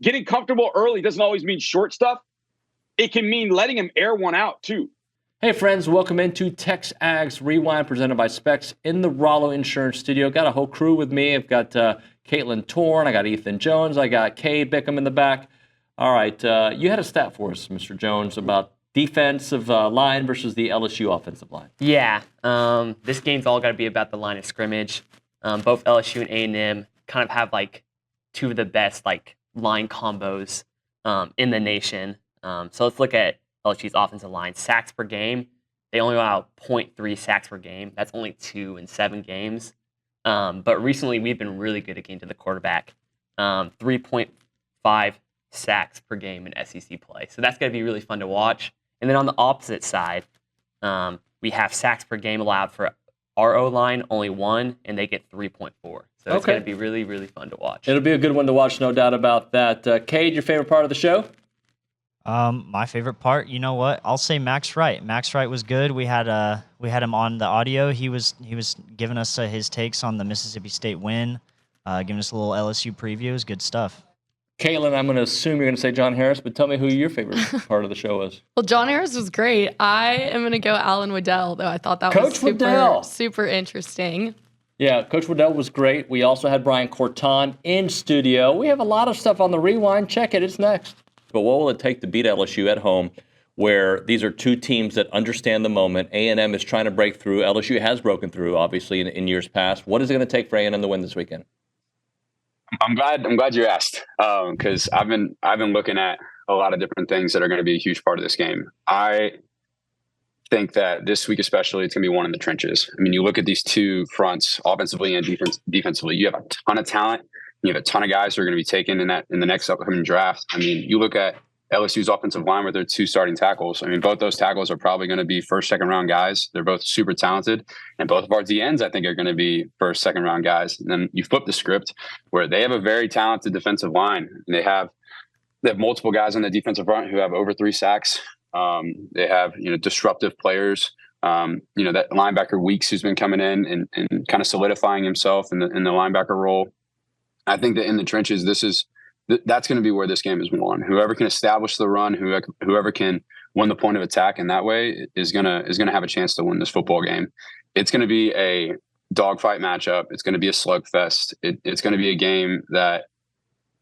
getting comfortable early doesn't always mean short stuff. It can mean letting him air one out too. Hey friends, welcome into TexAgs Rewind presented by Specs in the Rollo Insurance Studio. Got a whole crew with me. I've got Caitlin Torn, I got Ethan Jones, I got Cade Bickham in the back. All right, you had a stat for us, Mr. Jones, about defensive line versus the LSU offensive line. Yeah, this game's all got to be about the line of scrimmage. Both LSU and A&M kind of have like two of the best like line combos in the nation. So let's look at LSU's offensive line. Sacks per game, they only allow 0.3 sacks per game. That's only 2 in 7 games. But recently we've been really good at getting to the quarterback. 3.5 sacks per game in SEC play. So that's going to be really fun to watch. And then on the opposite side, we have sacks per game allowed for our O-line, only 1, and they get 3.4. So it's going to be really, really fun to watch. It'll be a good one to watch, no doubt about that. Cade, your favorite part of the show? My favorite part, you know what? I'll say Max Wright. Max Wright was good. We had him on the audio. He was giving us his takes on the Mississippi State win, giving us a little LSU preview. It was good stuff. Caitlin, I'm going to assume you're going to say John Harris, but tell me who your favorite part of the show was. Well, John Harris was great. I am going to go Alan Waddell, though. I thought that Coach was super interesting. Yeah, Coach Waddell was great. We also had Brian Kortan in studio. We have a lot of stuff on the Rewind. Check it. It's next. But what will it take to beat LSU at home, where these are two teams that understand the moment? A&M is trying to break through. LSU has broken through, obviously, in years past. What is it going to take for A&M to win this weekend? I'm glad you asked, because I've been looking at a lot of different things that are going to be a huge part of this game. I think that this week especially, it's going to be one in the trenches. I mean, you look at these two fronts, offensively and defensively. You have a ton of talent. You have a ton of guys who are going to be taken in the next upcoming draft. I mean, you look at LSU's offensive line with their 2 starting tackles. I mean, both those tackles are probably going to be first, second round guys. They're both super talented. And both of our DNs, I think, are going to be first, second round guys. And then you flip the script where they have a very talented defensive line. And they have multiple guys on the defensive front who have over 3 sacks. They have, disruptive players. That linebacker Weeks who's been coming in and kind of solidifying himself in the linebacker role. I think that in the trenches, that's going to be where this game is won. Whoever can establish the run, whoever can win the point of attack in that way is gonna have a chance to win this football game. It's going to be a dogfight matchup. It's going to be a slugfest. It's going to be a game that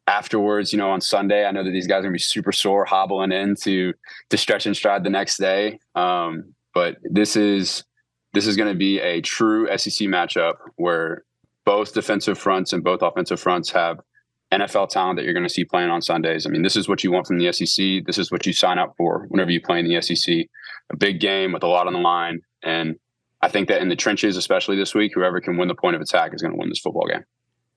afterwards, on Sunday, I know that these guys are going to be super sore, hobbling in to stretch and stride the next day. But this is going to be a true SEC matchup where both defensive fronts and both offensive fronts have NFL talent that you're going to see playing on Sundays. I mean, this is what you want from the SEC. This is what you sign up for whenever you play in the SEC. A big game with a lot on the line. And I think that in the trenches, especially this week, whoever can win the point of attack is going to win this football game.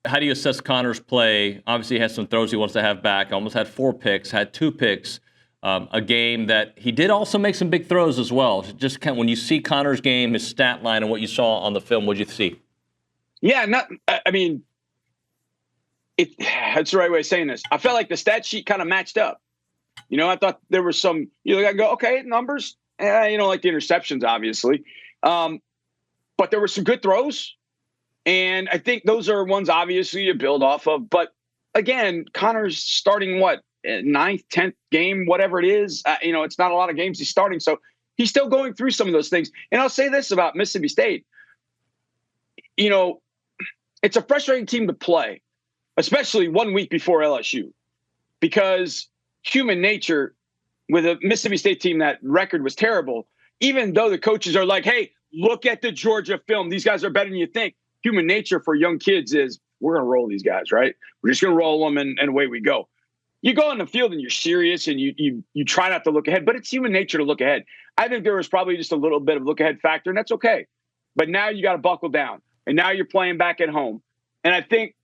How do you assess Connor's play? Obviously, he has some throws he wants to have back. Almost had 4 picks, had 2 picks. A game that he did also make some big throws as well. Just kind of, when you see Connor's game, his stat line, and what you saw on the film, what did you see? Yeah, that's the right way of saying this. I felt like the stat sheet kind of matched up. I thought there was some, I go, okay, numbers, like the interceptions, obviously. But there were some good throws. And I think those are ones, obviously, you build off of. But again, Connor's starting 9th, 10th game, whatever it is. It's not a lot of games he's starting. So he's still going through some of those things. And I'll say this about Mississippi State. It's a frustrating team to play, especially 1 week before LSU, because human nature with a Mississippi State team, that record was terrible. Even though the coaches are like, hey, look at the Georgia film. These guys are better than you think. Human nature for young kids is we're going to roll these guys, right? We're just going to roll them and away we go. You go on the field and you're serious and you try not to look ahead, but it's human nature to look ahead. I think there was probably just a little bit of look ahead factor, and that's okay. But now you got to buckle down. And now you're playing back at home. And I think,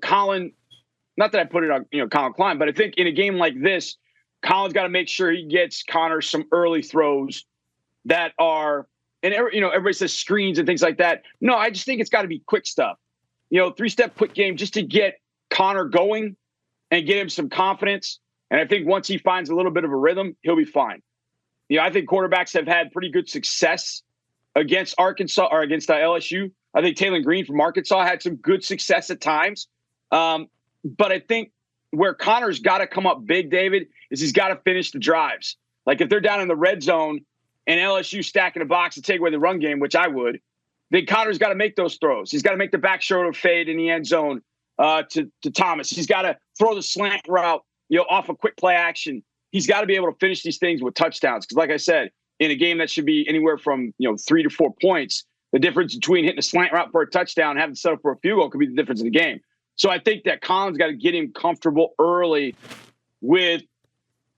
Colin, not that I put it on, Colin Klein, but I think in a game like this, Colin's got to make sure he gets Connor some early throws that are, and everybody says screens and things like that. No, I just think it's got to be quick stuff. 3-step quick game just to get Connor going and get him some confidence. And I think once he finds a little bit of a rhythm, he'll be fine. I think quarterbacks have had pretty good success against Arkansas or against LSU. I think Taylor Green from Arkansas had some good success at times. But I think where Connor's got to come up big, David, is he's got to finish the drives. Like if they're down in the red zone and LSU stacking a box to take away the run game, which I would, then Connor's got to make those throws. He's got to make the back shoulder fade in the end zone to Thomas. He's got to throw the slant route, off a quick play action. He's got to be able to finish these things with touchdowns. Because like I said, in a game that should be anywhere from 3 to 4 points, the difference between hitting a slant route for a touchdown and having to set up for a field goal could be the difference in the game. So I think that Colin's got to get him comfortable early with,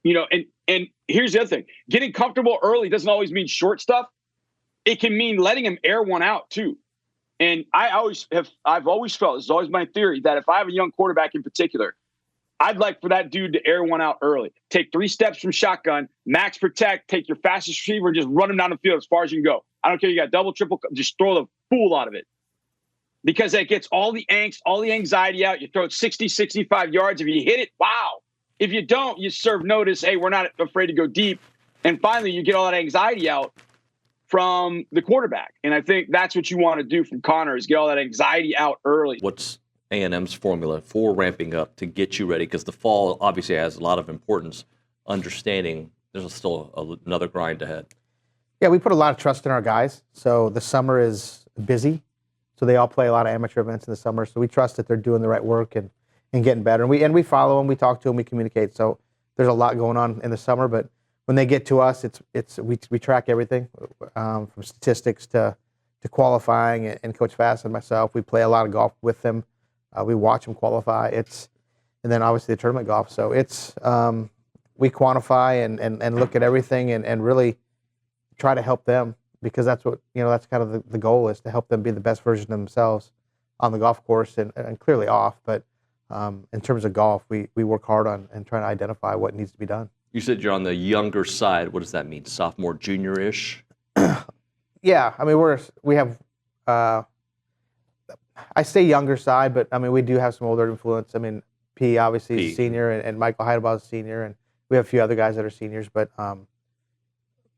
and here's the other thing. Getting comfortable early doesn't always mean short stuff. It can mean letting him air one out too. And I've always felt, this is always my theory, that if I have a young quarterback in particular, I'd like for that dude to air one out early. Take 3 steps from shotgun, max protect, take your fastest receiver, and just run him down the field as far as you can go. I don't care. You got double, triple, just throw the fool out of it. Because that gets all the angst, all the anxiety out. You throw it 60, 65 yards. If you hit it, wow. If you don't, you serve notice, hey, we're not afraid to go deep. And finally, you get all that anxiety out from the quarterback. And I think that's what you want to do from Connor, is get all that anxiety out early. What's A&M's formula for ramping up to get you ready? Because the fall obviously has a lot of importance, understanding there's still another grind ahead. Yeah, we put a lot of trust in our guys. So the summer is busy. So they all play a lot of amateur events in the summer. So we trust that they're doing the right work and getting better. And we follow them, we talk to them, we communicate. So there's a lot going on in the summer. But when they get to us, we track everything from statistics to qualifying. And Coach Fass and myself, we play a lot of golf with them. We watch them qualify. And then obviously the tournament golf. So we quantify and look at everything and really try to help them, because that's what, that's kind of the goal, is to help them be the best version of themselves on the golf course and clearly off. But in terms of golf, we work hard on and trying to identify what needs to be done. You said you're on the younger side. What does that mean? Sophomore, junior-ish? Yeah, I mean, we have, I say younger side, but I mean, we do have some older influence. I mean, P obviously is senior, and Michael Heidelbaugh is senior, and we have a few other guys that are seniors, but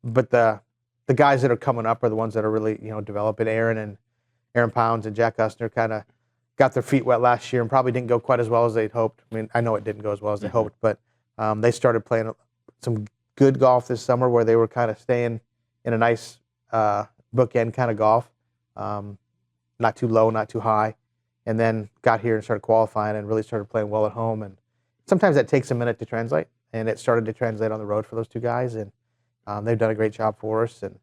the guys that are coming up are the ones that are really, developing. Aaron Pounds and Jack Usner kind of got their feet wet last year and probably didn't go quite as well as they'd hoped. I mean, I know it didn't go as well as they hoped, but they started playing some good golf this summer where they were kind of staying in a nice bookend kind of golf, not too low, not too high, and then got here and started qualifying and really started playing well at home. And sometimes that takes a minute to translate, and it started to translate on the road for those two guys, and they've done a great job for us. And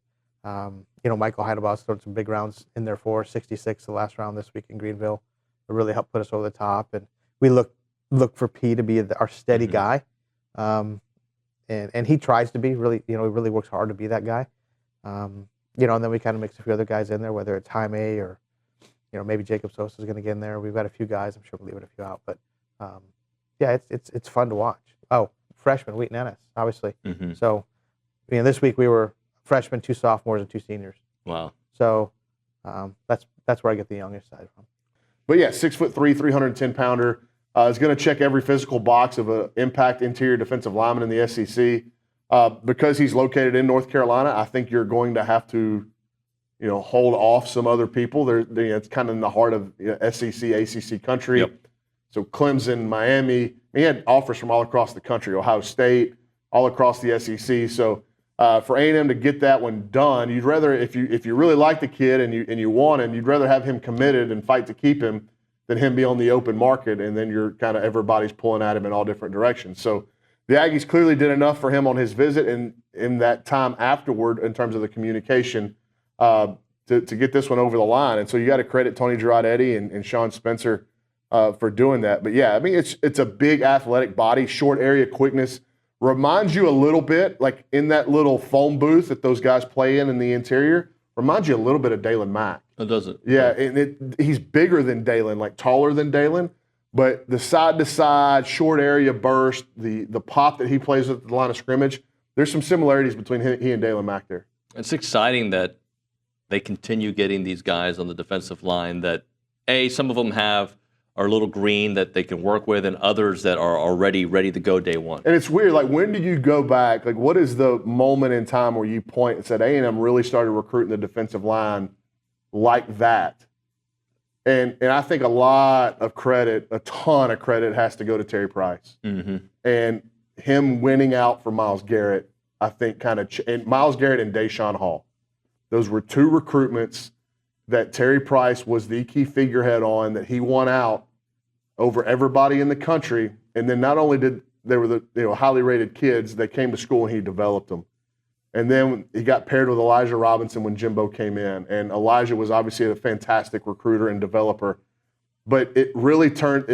Michael Heidelbaugh's thrown some big rounds in there for us, 66 the last round this week in Greenville. It really helped put us over the top. And we look for P to be our steady guy. And he tries to be really, he really works hard to be that guy. And then we kind of mix a few other guys in there, whether it's Jaime or, maybe Jacob Sosa is going to get in there. We've got a few guys. I'm sure we're leaving a few out, but yeah, it's fun to watch. Oh, freshman, Wheaton Ennis, obviously. Mm-hmm. So, this week we were freshmen, 2 sophomores, and 2 seniors. Wow. So that's where I get the youngest side from. But yeah, 6'3", 310-pounder. Is going to check every physical box of an impact interior defensive lineman in the SEC. Because he's located in North Carolina, I think you're going to have to, hold off some other people. It's kind of in the heart of SEC, ACC country. Yep. So Clemson, Miami, he had offers from all across the country, Ohio State, all across the SEC. So for A&M to get that one done, you'd rather, if you really like the kid and you want him, you'd rather have him committed and fight to keep him than him be on the open market, and then you're kind of everybody's pulling at him in all different directions. So the Aggies clearly did enough for him on his visit and in that time afterward in terms of the communication to get this one over the line. And so you got to credit Tony Girardetti and Sean Spencer for doing that. But yeah, I mean, it's a big athletic body, short area quickness. Reminds you a little bit, like in that little phone booth that those guys play in the interior, reminds you a little bit of Dalen Mack. It doesn't. Yeah, and he's bigger than Dalen, like taller than Dalen, but the side-to-side, short area burst, the pop that he plays at the line of scrimmage, there's some similarities between he and Dalen Mack there. It's exciting that they continue getting these guys on the defensive line that, some of them are a little green that they can work with, and others that are already ready to go day one. And it's weird, like when did you go back, like what is the moment in time where you point and said A&M really started recruiting the defensive line like that? And I think a ton of credit has to go to Terry Price. Mm-hmm. And him winning out for Myles Garrett, I think and Myles Garrett and Deshaun Hall. Those were 2 recruitments that Terry Price was the key figurehead on, that he won out over everybody in the country. And then not only did they were the highly rated kids, they came to school and he developed them. And then he got paired with Elijah Robinson when Jimbo came in. And Elijah was obviously a fantastic recruiter and developer. But it really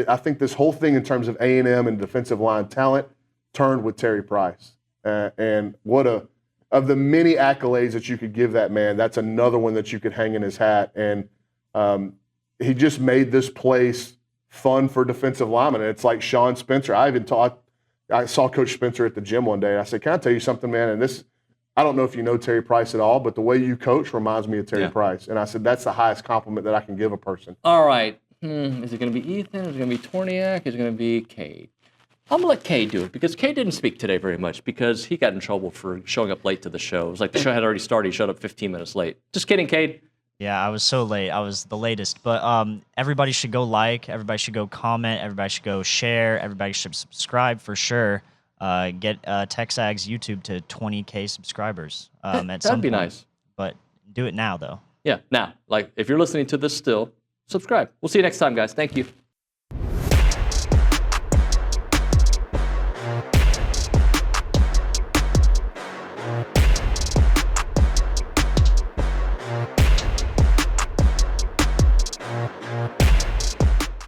I think this whole thing in terms of A&M and defensive line talent turned with Terry Price. And of the many accolades that you could give that man, that's another one that you could hang in his hat. And he just made this place fun for defensive linemen. And it's like Sean Spencer. I saw Coach Spencer at the gym one day. And I said, "Can I tell you something, man?" And I don't know if you know Terry Price at all, but the way you coach reminds me of Terry Price. And I said, that's the highest compliment that I can give a person. All right. Is it going to be Ethan? Is it going to be Torniak? Is it going to be Cade? I'm going to let Cade do it because Cade didn't speak today very much because he got in trouble for showing up late to the show. It was like the show had already started. He showed up 15 minutes late. Just kidding, Cade. Yeah, I was so late. I was the latest. But everybody should go everybody should go comment, everybody should go share, everybody should subscribe for sure. Get TexAgs YouTube to 20K subscribers at some point. That'd be nice. But do it now, though. Yeah, now. Like, if you're listening to this still, subscribe. We'll see you next time, guys. Thank you.